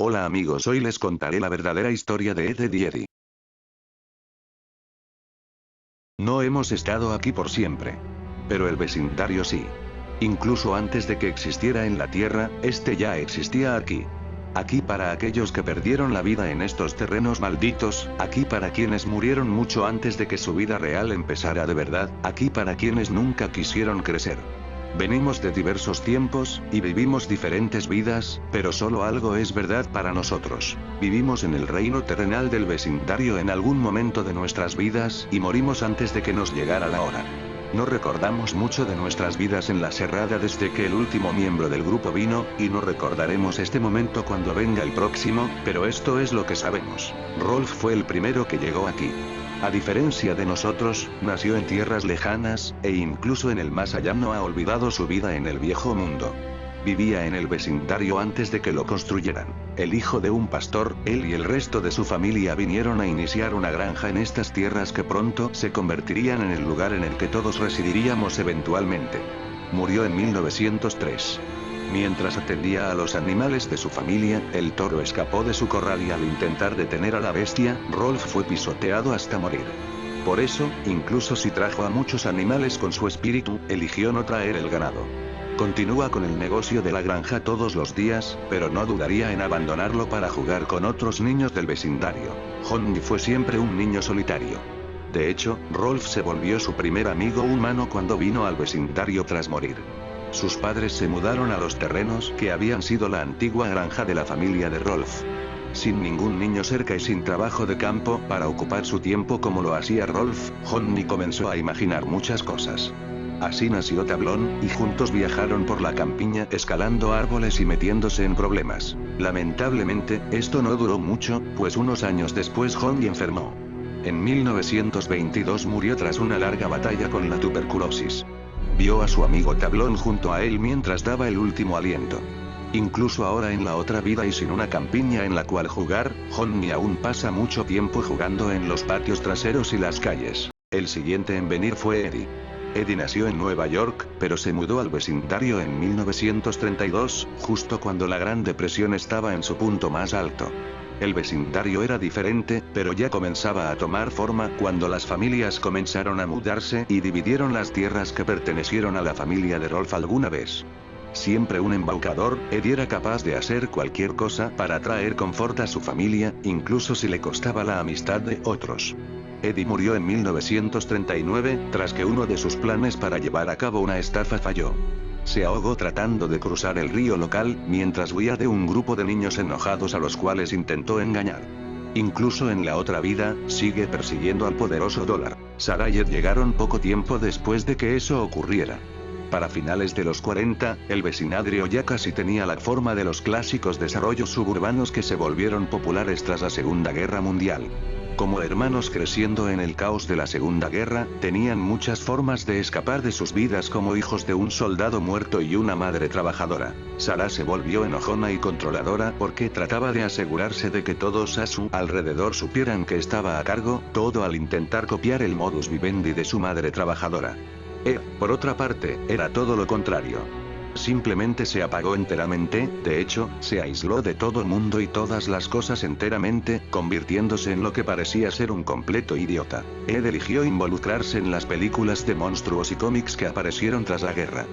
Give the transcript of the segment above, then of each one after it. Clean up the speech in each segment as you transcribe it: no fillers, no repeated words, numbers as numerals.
Hola amigos, hoy les contaré la verdadera historia de Ed, Edd y Eddy. No hemos estado aquí por siempre. Pero el vecindario sí. Incluso antes de que existiera en la Tierra, este ya existía aquí. Aquí para aquellos que perdieron la vida en estos terrenos malditos, aquí para quienes murieron mucho antes de que su vida real empezara de verdad, aquí para quienes nunca quisieron crecer. Venimos de diversos tiempos, y vivimos diferentes vidas, pero solo algo es verdad para nosotros. Vivimos en el reino terrenal del vecindario en algún momento de nuestras vidas, y morimos antes de que nos llegara la hora. No recordamos mucho de nuestras vidas en la serrada desde que el último miembro del grupo vino, y no recordaremos este momento cuando venga el próximo, pero esto es lo que sabemos. Rolf fue el primero que llegó aquí. A diferencia de nosotros, nació en tierras lejanas, e incluso en el más allá no ha olvidado su vida en el viejo mundo. Vivía en el vecindario antes de que lo construyeran. El hijo de un pastor, él y el resto de su familia vinieron a iniciar una granja en estas tierras que pronto se convertirían en el lugar en el que todos residiríamos eventualmente. Murió en 1903. Mientras atendía a los animales de su familia, el toro escapó de su corral y al intentar detener a la bestia, Rolf fue pisoteado hasta morir. Por eso, incluso si trajo a muchos animales con su espíritu, eligió no traer el ganado. Continúa con el negocio de la granja todos los días, pero no dudaría en abandonarlo para jugar con otros niños del vecindario. Johnny fue siempre un niño solitario. De hecho, Rolf se volvió su primer amigo humano cuando vino al vecindario tras morir. Sus padres se mudaron a los terrenos que habían sido la antigua granja de la familia de Rolf. Sin ningún niño cerca y sin trabajo de campo para ocupar su tiempo como lo hacía Rolf, Johnny comenzó a imaginar muchas cosas. Así nació Tablón, y juntos viajaron por la campiña escalando árboles y metiéndose en problemas. Lamentablemente, esto no duró mucho, pues unos años después Johnny enfermó. En 1922 murió tras una larga batalla con la tuberculosis. Vio a su amigo Tablón junto a él mientras daba el último aliento. Incluso ahora en la otra vida y sin una campiña en la cual jugar, Johnny aún pasa mucho tiempo jugando en los patios traseros y las calles. El siguiente en venir fue Eddy. Eddy nació en Nueva York, pero se mudó al vecindario en 1932, justo cuando la Gran Depresión estaba en su punto más alto. El vecindario era diferente, pero ya comenzaba a tomar forma cuando las familias comenzaron a mudarse y dividieron las tierras que pertenecieron a la familia de Rolf alguna vez. Siempre un embaucador, Eddy era capaz de hacer cualquier cosa para traer confort a su familia, incluso si le costaba la amistad de otros. Eddy murió en 1939, tras que uno de sus planes para llevar a cabo una estafa falló. Se ahogó tratando de cruzar el río local, mientras huía de un grupo de niños enojados a los cuales intentó engañar. Incluso en la otra vida, sigue persiguiendo al poderoso dólar. Sarah y Ed llegaron poco tiempo después de que eso ocurriera. Para finales de los 40, el vecindario ya casi tenía la forma de los clásicos desarrollos suburbanos que se volvieron populares tras la Segunda Guerra Mundial. Como hermanos creciendo en el caos de la Segunda Guerra, tenían muchas formas de escapar de sus vidas como hijos de un soldado muerto y una madre trabajadora. Sarah se volvió enojona y controladora porque trataba de asegurarse de que todos a su alrededor supieran que estaba a cargo, todo al intentar copiar el modus vivendi de su madre trabajadora. Ed, por otra parte, era todo lo contrario. Simplemente se apagó enteramente, de hecho, se aisló de todo el mundo y todas las cosas enteramente, convirtiéndose en lo que parecía ser un completo idiota. Ed eligió involucrarse en las películas de monstruos y cómics que aparecieron tras la guerra.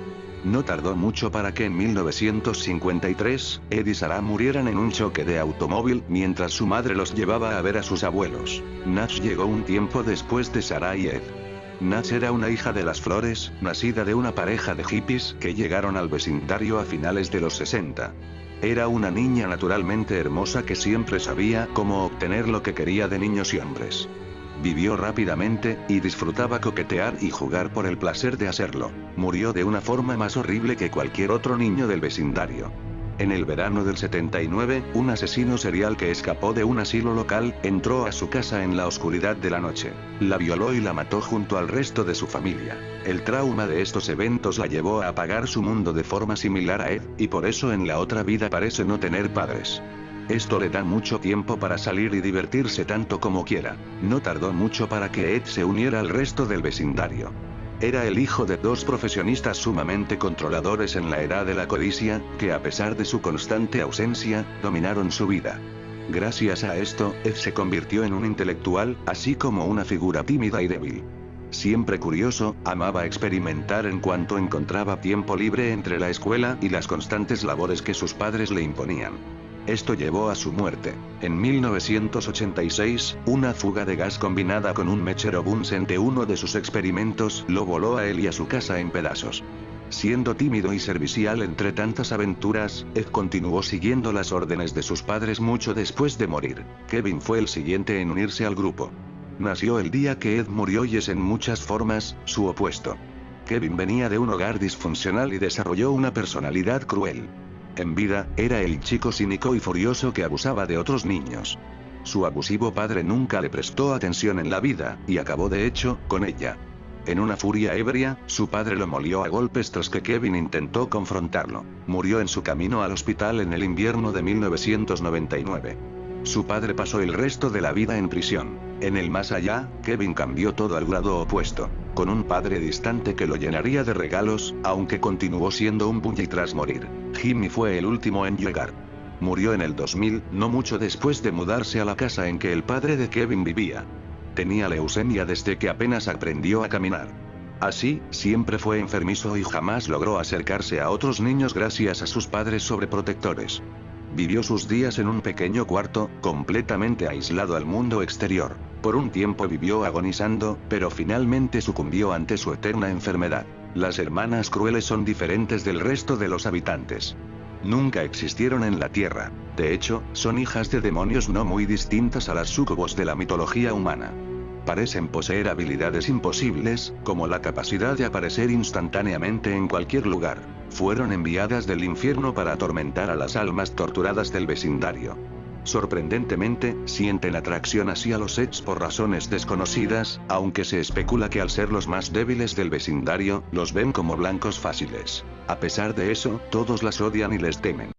No tardó mucho para que en 1953, Ed y Sarah murieran en un choque de automóvil mientras su madre los llevaba a ver a sus abuelos. Nash llegó un tiempo después de Sarah y Ed. Nash era una hija de las flores, nacida de una pareja de hippies que llegaron al vecindario a finales de los 60. Era una niña naturalmente hermosa que siempre sabía cómo obtener lo que quería de niños y hombres. Vivió rápidamente, y disfrutaba coquetear y jugar por el placer de hacerlo. Murió de una forma más horrible que cualquier otro niño del vecindario. En el verano del 79, un asesino serial que escapó de un asilo local, entró a su casa en la oscuridad de la noche. La violó y la mató junto al resto de su familia. El trauma de estos eventos la llevó a apagar su mundo de forma similar a Ed, y por eso en la otra vida parece no tener padres. Esto le da mucho tiempo para salir y divertirse tanto como quiera. No tardó mucho para que Ed se uniera al resto del vecindario. Era el hijo de dos profesionistas sumamente controladores en la edad de la codicia, que a pesar de su constante ausencia, dominaron su vida. Gracias a esto, Ed se convirtió en un intelectual, así como una figura tímida y débil. Siempre curioso, amaba experimentar en cuanto encontraba tiempo libre entre la escuela y las constantes labores que sus padres le imponían. Esto llevó a su muerte. En 1986, una fuga de gas combinada con un mechero Bunsen de uno de sus experimentos lo voló a él y a su casa en pedazos. Siendo tímido y servicial entre tantas aventuras, Ed continuó siguiendo las órdenes de sus padres mucho después de morir. Kevin fue el siguiente en unirse al grupo. Nació el día que Ed murió y es en muchas formas, su opuesto. Kevin venía de un hogar disfuncional y desarrolló una personalidad cruel. En vida, era el chico cínico y furioso que abusaba de otros niños. Su abusivo padre nunca le prestó atención en la vida, y acabó de hecho, con ella. En una furia ebria, su padre lo molió a golpes tras que Kevin intentó confrontarlo. Murió en su camino al hospital en el invierno de 1999. Su padre pasó el resto de la vida en prisión. En el más allá, Kevin cambió todo al grado opuesto. Con un padre distante que lo llenaría de regalos, aunque continuó siendo un bully tras morir. Jimmy fue el último en llegar. Murió en el 2000, no mucho después de mudarse a la casa en que el padre de Kevin vivía. Tenía leucemia desde que apenas aprendió a caminar. Así, siempre fue enfermizo y jamás logró acercarse a otros niños gracias a sus padres sobreprotectores. Vivió sus días en un pequeño cuarto, completamente aislado al mundo exterior. Por un tiempo vivió agonizando, pero finalmente sucumbió ante su eterna enfermedad. Las hermanas crueles son diferentes del resto de los habitantes. Nunca existieron en la Tierra. De hecho, son hijas de demonios no muy distintas a las súcubos de la mitología humana. Parecen poseer habilidades imposibles, como la capacidad de aparecer instantáneamente en cualquier lugar. Fueron enviadas del infierno para atormentar a las almas torturadas del vecindario. Sorprendentemente, sienten atracción hacia los Eds por razones desconocidas, aunque se especula que al ser los más débiles del vecindario, los ven como blancos fáciles. A pesar de eso, todos las odian y les temen.